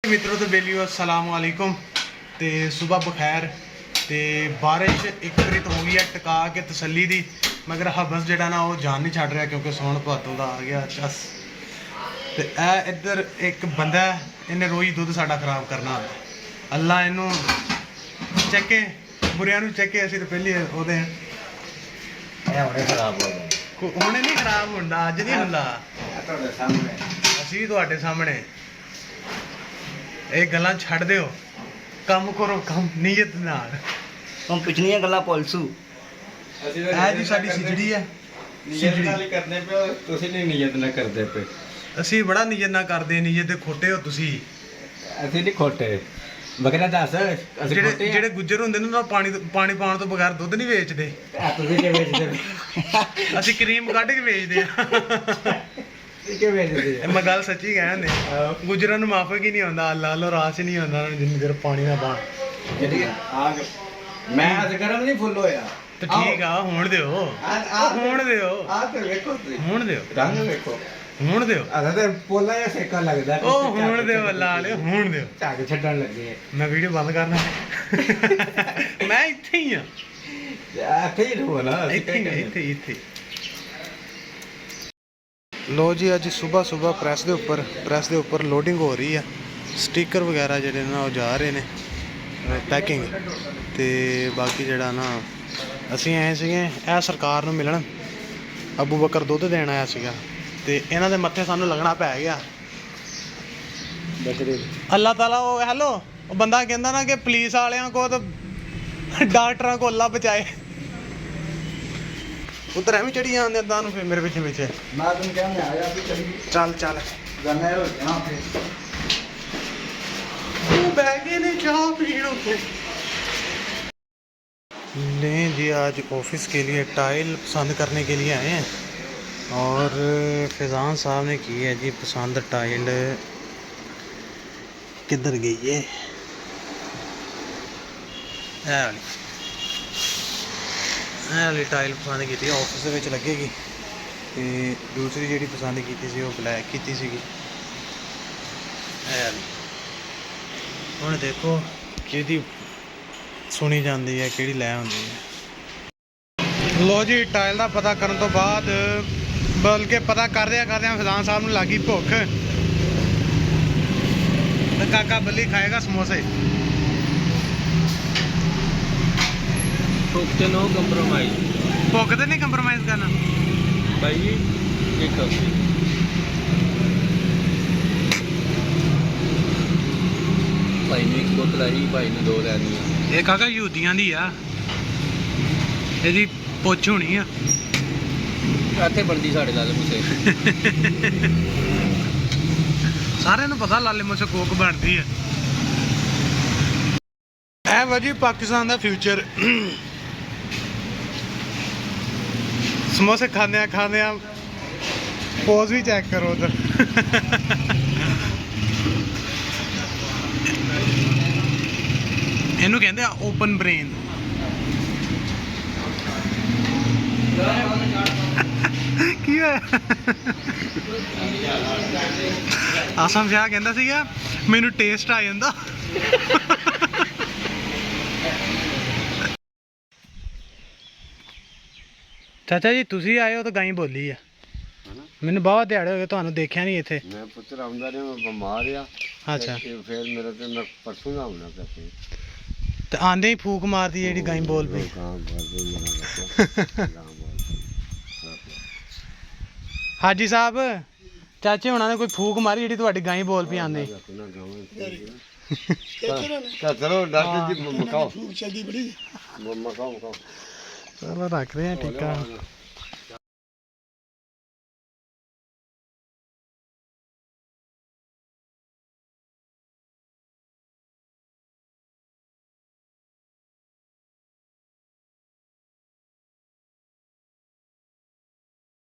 मित्रों तो बेलियो अस्सलाम वालेकुम ते सुबह बखैर ते बारिश एक बारी तो हो गई है टका के तसल्ली दी मगर हबस जड़ा ना वो जान नहीं छड़ रहा क्योंकि सौन भादों का आ गया चस ते ए इधर एक बंदा इन्हें रोज दुध साडा खराब करना अल्लाह इनू चेके बुरिया चेके असी तो पहले ओदे हुणे नहीं खराब हुंदा अज नहीं हुंदा असी तुहाडे सामने ਇਹ ਗੱਲਾਂ ਛੱਡ ਦਿਓ ਕੰਮ ਕਰੋ ਕੰਮ ਨੀਅਤ ਨਾਲ हम पिछलियां गल्लां पोलसू ਇਹ ਜੀ ਸਾਡੀ ਸਿਜੜੀ ਹੈ ਨੀਅਤ ਨਾਲ ਹੀ ਕਰਨੇ ਪਏ ਤੁਸੀਂ ਨਹੀਂ ਨੀਅਤ ਨਾਲ ਕਰਦੇ ਪਏ ਅਸੀਂ ਬੜਾ ਨੀਅਤ ਨਾਲ ਕਰਦੇ ਨੀਅਤ ਦੇ ਖੋਟੇ ਹੋ ਤੁਸੀਂ ਅਸੀਂ ਨਹੀਂ ਖੋਟੇ ਬਗੈਰ ਦੱਸ ਅਸੀਂ ਜਿਹੜੇ ਖੋਟੇ ਜਿਹੜੇ ਗੁੱਜਰ ਹੁੰਦੇ ਨੇ ਨਾ ਪਾਣੀ ਪਾਉਣ ਤੋਂ ਬਗੈਰ ਦੁੱਧ ਨਹੀਂ ਵੇਚਦੇ ਤੁਸੀਂ ਕਿਵੇਂ ਵੇਚਦੇ ਅਸੀਂ ਕਰੀਮ ਕੱਢ ਕੇ ਵੇਚਦੇ ਆ ਕਿਵੇਂ ਵੇਚਦੇ ਇਹ ਮੈਂ ਗੱਲ ਸੱਚੀ ਕਹਿੰਦੇ ਗੁੱਜਰਾਂ ਨੂੰ ਮਾਫਕ ਹੀ ਨਹੀਂ ਹੁੰਦਾ ਅੱਲਾ ਅੱਲਾ ਰਾਸ ਹੀ ਨਹੀਂ ਹੁੰਦਾ ਉਹਨਾਂ ਨੂੰ ਜਿੰਨੀ ਦੇਰ ਪਾਣੀ ਨਾ ਪਾਣ ਜਿਹੜੀ ਆ ਮੈਂ ਅੱਜ ਗਰਮ ਨਹੀਂ ਫੁੱਲ ਹੋਇਆ ਤੇ ਠੀਕ ਆ ਹੋਣ ਦਿਓ ਹੋਣ ਦਿਓ ਆ ਤੇ ਵੇਖੋ ਤੁਸੀਂ ਹੋਣ ਦਿਓ ਰੰਗ ਵੇਖੋ ਹੋਣ ਦਿਓ ਆਦਾ ਤੇ ਪੋਲਾ ਜਾਂ ਸੇਕਾ ਲੱਗਦਾ ਉਹ ਹੋਣ ਦਿਓ ਅੱਲਾ ਵਾਲੇ ਹੋਣ ਦਿਓ ਝੱਗ ਛੱਡਣ ਲੱਗੇ ਮੈਂ ਵੀਡੀਓ ਬੰਦ ਕਰਨਾ ਮੈਂ ਇੱਥੇ ਹੀ ਆ ਇੱਥੇ ਹੀ ਰਹੋ ਨਾ ਇੱਥੇ ਲੋ ਜੀ ਅੱਜ ਸਵੇਰ ਪ੍ਰੈਸ ਦੇ ਉੱਪਰ ਲੋਡਿੰਗ ਹੋ ਰਹੀ ਆ ਸਟicker ਵਗੈਰਾ ਜਿਹੜੇ ਨਾ ਉਹ ਜਾ ਰਹੇ ਨੇ ਪੈਕਿੰਗ ਤੇ ਬਾਕੀ ਜਿਹੜਾ ਨਾ ਅਸੀਂ ਆਏ ਸੀਗੇ ਇਹ ਸਰਕਾਰ ਨੂੰ ਮਿਲਣ ਅਬੂ ਬਕਰ ਦੁੱਧ ਦੇਣ ਆਇਆ ਸੀਗਾ ਤੇ ਇਹਨਾਂ ਦੇ ਮੱਥੇ ਸਾਨੂੰ ਲੱਗਣਾ ਪੈ ਗਿਆ ਅੱਲਾਹ ਤਾਲਾ ਉਹ ਹੈਲੋ ਉਹ ਬੰਦਾ ਕਹਿੰਦਾ ਨਾ ਕਿ ਪੁਲਿਸ ਵਾਲਿਆਂ ਕੋ ਤਾਂ ਡਾਕਟਰਾਂ ਕੋ ਅੱਲਾ ਬਚਾਏ ਉਧਰ ਐਵੇਂ ਚੜੀ ਜਾਂਦੇ ਤਾਂ ਨੂੰ ਫਿਰ ਮੇਰੇ ਪਿੱਛੇ ਮੈਂ ਤੁਹਾਨੂੰ ਕਹਿੰਦਾ ਆਇਆ ਵੀ ਚਲੀ ਚੱਲ ਜਾਣਾ ਹੋ ਜਾਣਾ ਫਿਰ वो बैगे ने चाह पीने को ले जी आज ऑफिस के लिए टाइल पसंद करने के लिए आए हैं और फैज़ान साहब ने की है जी पसंद टाइल किधर गई है वाली टाइल पसंद की ऑफिस ਵਿੱਚ ਲੱਗੇਗੀ ਤੇ ਦੂਸਰੀ ਜਿਹੜੀ ਪਸੰਦ ਕੀਤੀ ਸੀ ਉਹ ਬਲੈਕ ਕੀਤੀ ਸੀਗੀ ਹੁਣ ਦੇਖੋ ਕਿਹਦੀ ਸੁਣੀ ਜਾਂਦੀ ਹੈ ਕਿਹੜੀ ਲੈ ਹੁੰਦੀ ਹੈ ਲੋ ਜੀ ਟਾਇਲ ਦਾ ਪਤਾ ਕਰਨ ਤੋਂ ਬਾਅਦ ਬਲਕਿ ਪਤਾ ਕਰਦਿਆਂ ਫੈਜ਼ਾਨ ਸਾਹਿਬ ਨੂੰ ਲੱਗੀ ਭੁੱਖ ਤੇ ਕਾਕਾ ਬੱਲੀ ਖਾਏਗਾ ਸਮੋਸੇ ਭੁੱਖ ਤੇ ਨੋ ਕੰਪਰੋਮਾਈਜ਼ ਭੁੱਖ ਤੇ ਨਹੀਂ ਕੰਪਰੋਮਾਈਜ਼ ਕਰਨਾ ਭਾਈ ਇੱਕ ਭਾਈ ਨੇ ਇੱਕ ਬੋਤਲ ਆਈ ਭਾਈ ਨੇ ਦੋ ਲੈਣੀਆਂ ਇਹ ਕਾਕਾ ਯਹੂਦੀਆਂ ਦੀ ਆ ਇਹਦੀ ਪੁੱਛ ਹੋਣੀ ਆ ਇੱਥੇ ਬਣਦੀ ਸਾਡੇ ਲਾਲ ਮੁਸੇ ਸਾਰਿਆਂ ਨੂੰ ਪਤਾ ਲਾਲੇ ਮੋਸੇ ਕੋਕ ਬਣਦੀ ਆ ਇਹ ਵਾ ਜੀ ਪਾਕਿਸਤਾਨ ਦਾ ਫਿਊਚਰ ਸਮੋਸੇ ਖਾਂਦੇ ਆ ਪੋਜ਼ ਵੀ ਚੈੱਕ ਕਰੋ ਉਧਰ ਇਹਨੂੰ ਕਹਿੰਦੇ ਆ ਓਪਨ ਬ੍ਰੇਨ ਕੀ ਹੋਇਆ ਆਸਮ ਸ਼ਾਹ ਕਹਿੰਦਾ ਸੀਗਾ ਮੈਨੂੰ ਟੇਸਟ ਆ ਜਾਂਦਾ ਚਾਚਾ ਜੀ ਤੁਸੀਂ ਆਏ ਹੋ ਤਾਂ ਗਾਈ ਬੋਲੀ ਆ ਮੈਨੂੰ ਬਹੁਤ ਦਿਹਾੜੇ ਹੋ ਗਏ ਤੁਹਾਨੂੰ ਦੇਖਿਆ ਨਹੀਂ ਇੱਥੇ ਮੈਂ ਪੁੱਤਰ ਆਉਂਦਾ ਰਿਹਾ ਮੈਂ ਬਿਮਾਰ ਆ ਅੱਛਾ ਫਿਰ ਮੇਰਾ ਤੇ ਮੈਂ ਪਰਸੋਂ ਦਾ ਆਉਣਾ ਪਿਆ ਤੇ ਆਂਦੇ ਹੀ ਫੂਕ ਮਾਰਦੀ ਜਿਹੜੀ ਗਾਈ ਬੋਲ ਪਈ ਹਾਜੀ ਸਾਹਿਬ ਚਾਚੇ ਹੁਣਾਂ ਨੇ ਕੋਈ ਫੂਕ ਮਾਰੀ ਜਿਹੜੀ ਤੁਹਾਡੀ ਗਾਈ ਬੋਲ ਪਈ ਆਂਦੇ ਚਲੋ ਡਾਕਟਰ ਜੀ ਮਕਾਓ ਚਲੋ ਰੱਖ ਰਹੇ ਆ ਟੀਕਾ